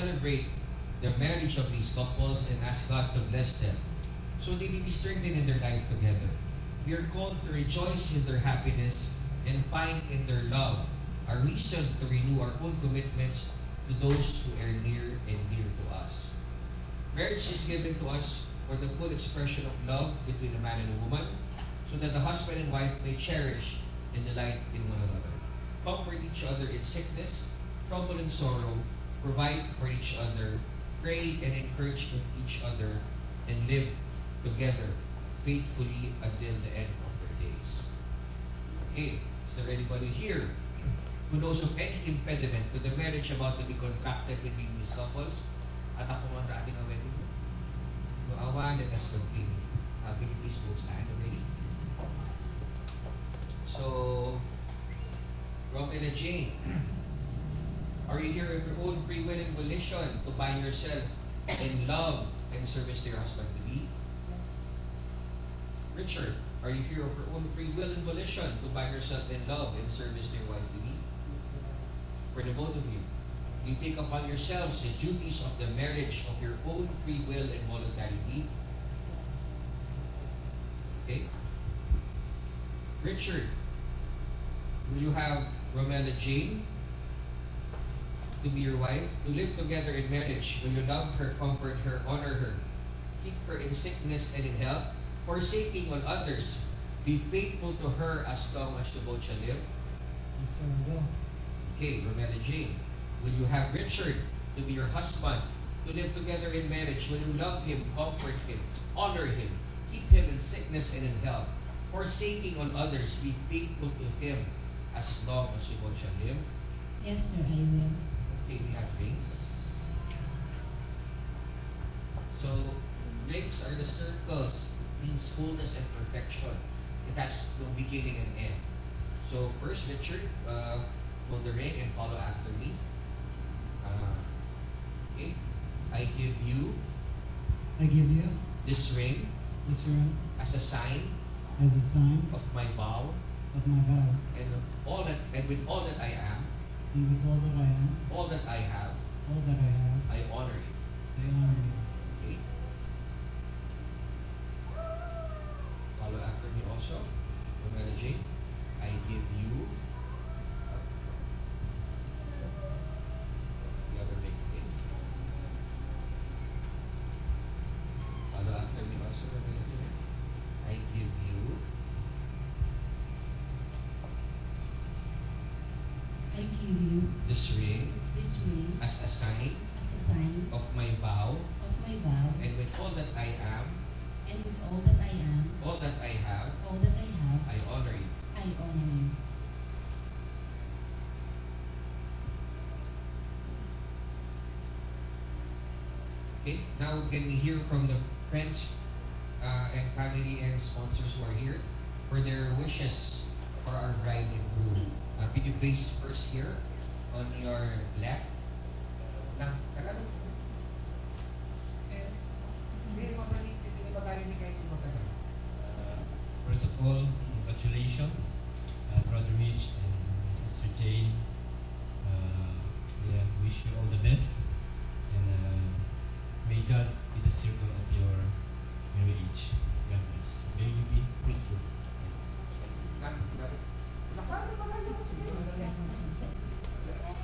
celebrate the marriage of these couples and ask God to bless them so they may be strengthened in their life together. We are called to rejoice in their happiness and find in their love a reason to renew our own commitments to those who are near and dear to us. Marriage is given to us for the full expression of love between a man and a woman, so that the husband and wife may cherish and delight in one another, comfort each other in sickness, trouble, and sorrow, provide for each other, pray and encourage each other, and live together faithfully until the end of their days. Okay, is there anybody here who knows of any impediment to the marriage about to be contracted between these couples? At ako man sa ating wedding. No awa, let us continue. Can you please both stand already? So, Robin and Jane, are you here of your own free will and volition to bind yourself in love and service to your husband-to-be? Richard, are you here of your own free will and volition to bind yourself in love and service to your wife-to-be? For the both of you, you take upon yourselves the duties of the marriage of your own free will and voluntarily. Okay? Richard, will you have Romella Jane to be your wife, to live together in marriage? Will you love her, comfort her, honor her, keep her in sickness and in health, forsaking all others, be faithful to her as long as you both shall live? Yes, sir, I will. Okay, Romella Jane, will you have Richard to be your husband, to live together in marriage? Will you love him, comfort him, honor him, keep him in sickness and in health, forsaking all others, be faithful to him as long as you both shall live? Yes, sir, I will. Okay, we have rings. So, rings are the circles. It means fullness and perfection. It has no beginning and end. So, first, Richard, hold the ring and follow after me. Okay. I give you this ring as a sign of my vow, and with all that I am, all that I have, I honor you. Okay. Follow after me also. Romella Jane, I give you the other ring. Okay. Follow after me also, Romella Jane. I give you this ring as a sign of my vow, and with all that I am, all that I have, I honor you. Okay, now can we hear from the friends and family and sponsors who are here for their wishes for our bride and groom? Could you please first here on your left? Tagalog. Hindi magaling kahit magaling. First of all, congratulations, Brother Rich and Sister Jane. We wish you all the best, and may God be the circle of your marriage. God bless. May you be fruitful.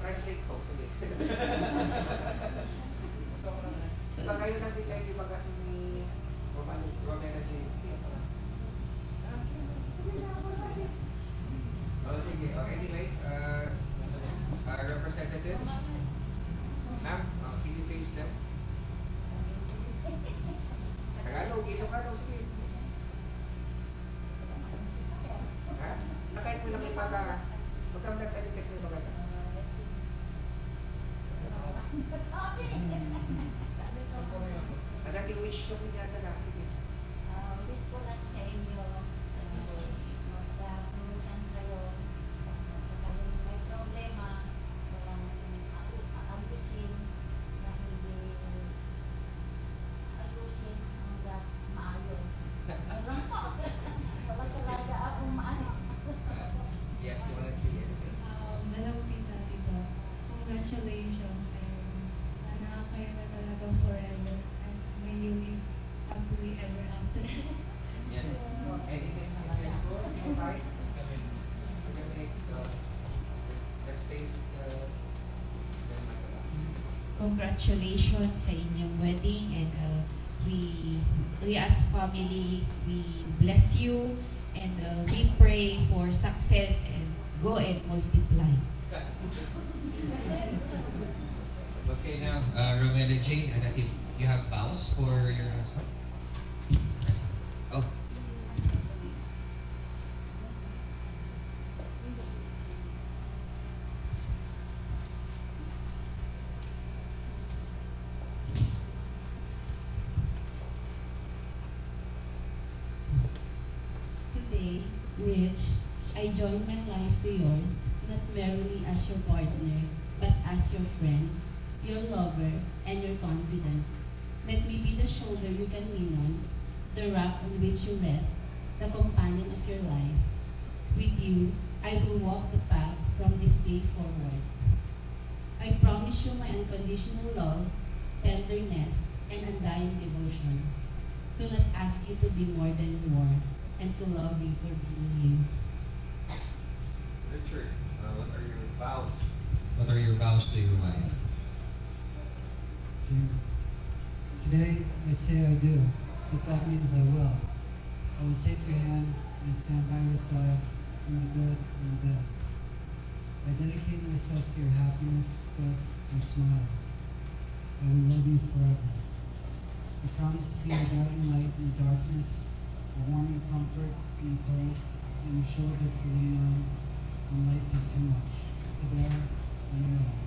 Translate ko. Sige. Diba kayo kasi kayo di ba ni Romella Jane? Sige. Anyway, representatives, ma'am, can you face them? Tagalog, Ilocano, sige. Ha? Kahit mo lang ipaga, huwag kang nagsalikit mo maganda. Anating wish ko niya talaga, sige. Wish ko lang sa inyo, magkakurusan kayo, kung may problema, walang ambisin na hindi ayusin hanggang maayos. Wala talaga akong maayos. Yes, you want to see anything? Hello, Tita Tito. Congratulations. And sana congratulations sa inyong wedding and we as family, we bless you and we pray for success and go and multiply. Okay, now, Romel and Jane, and if you have vows for your husband? Oh. Today, Rich, I join my life to yours, not merely as your partner, but as your friend, your lover, and your confidant. Let me be the shoulder you can lean on, the rock on which you rest, the companion of your life. With you, I will walk the path from this day forward. I promise you my unconditional love, tenderness, and undying devotion. Do not ask you to be more than you are, and to love you for being you. Richard, what are your vows? What are your vows to your wife? Today I say I do, but that means I will. I will take your hand and stand by your side in the good and the bad. I dedicate myself to your happiness, success, and smile. I will love you forever. I promise to be a guiding light in the darkness, a warming comfort in the cold, and a shoulder to lean on when life is too much to bear on your own.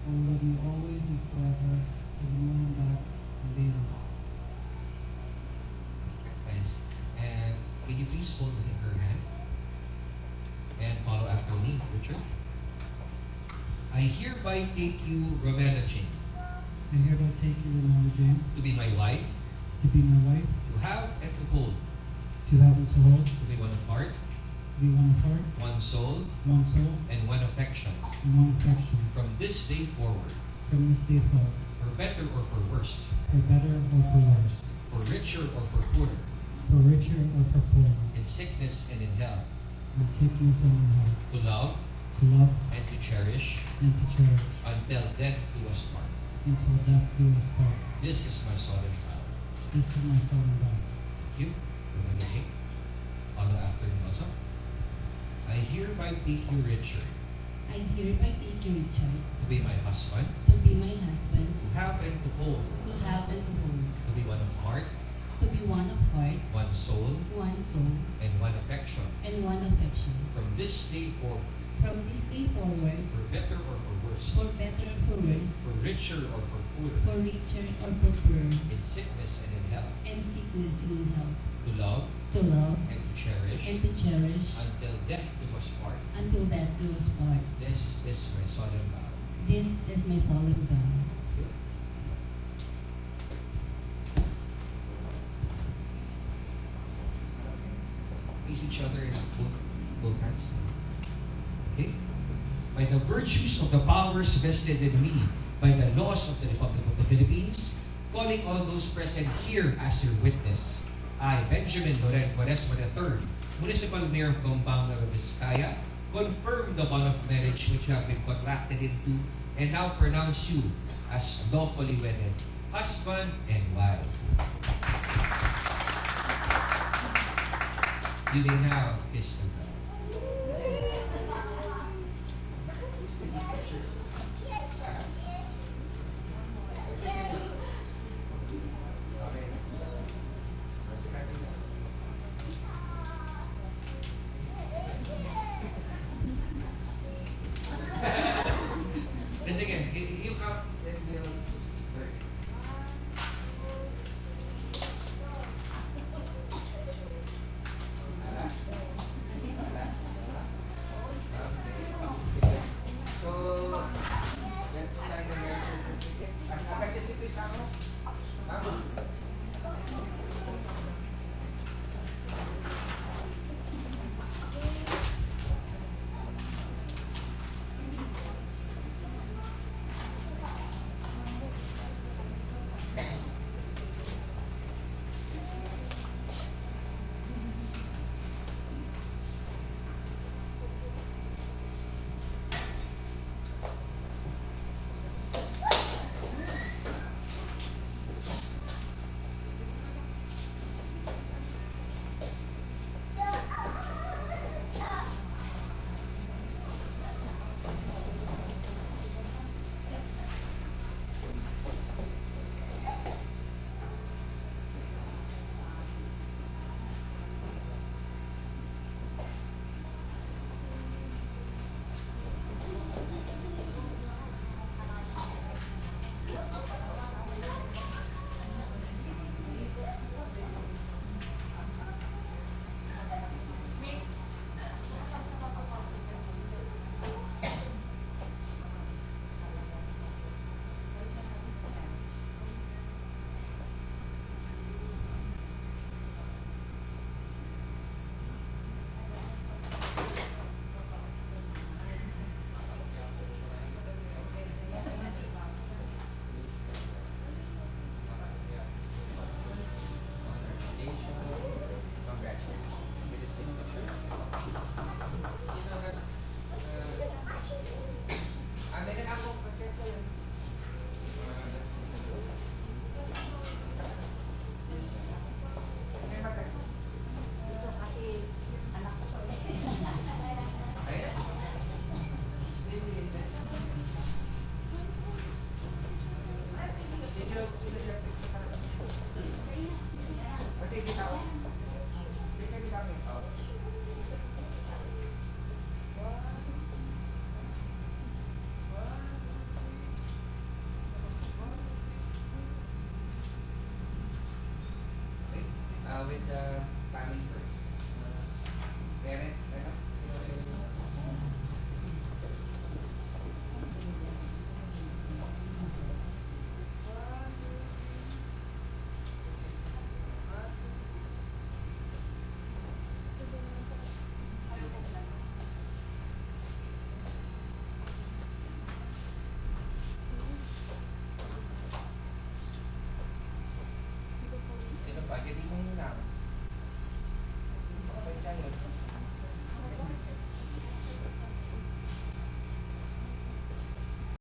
I will love you always and forever, to the moon and back and beyond. That's nice. And can you please hold her hand? And follow after me, Richard. I hereby take you, Romana Jane, I hereby take you, Ramona Jane, to be my wife, to be my wife, to have and to hold, to have and to hold, to be one of heart, to be one of heart, one soul, one soul, and one affection. and one affection, From this day forward, from this day forward, for better or for worse, for better or for worse, for richer or for poorer, for richer or for poorer, in sickness and in health, in sickness and in health, to love to love and to cherish and to cherish, until death do us part. until death do us part. This is my solemn vow. This is my solemn vow. Thank you. Romana Jane. Follow after me also. I hereby take you, Richard, I hereby take you, Richard, to be my husband, to be my husband, to have and to hold, to have and to hold, to be one of heart, to be one of heart, one soul, one soul, and one affection. and one affection. From this day forward, From this day forward, for better or for worse, for better or for worse, for richer or for poorer, for richer or for poorer, in sickness and in health, and sickness and in health, to love to love and to cherish and to cherish until death do us part. until death do us part. This is my solemn vow. This is my solemn vow. Face each other in both hands. Okay? By the virtues of the powers vested in me by the laws of the Republic of the Philippines, calling all those present here as your witness, I, Benjamin Loren Quaresma III, Municipal Mayor of Bambang, Nueva Vizcaya, confirm the bond of marriage which you have been contracted into and now pronounce you as lawfully wedded husband and wife. You may now kiss the bride. Sige, you come and we'll break. So, let's sign the marriage certificate. Kasi ito isa mo. Tama. the family first. Parent,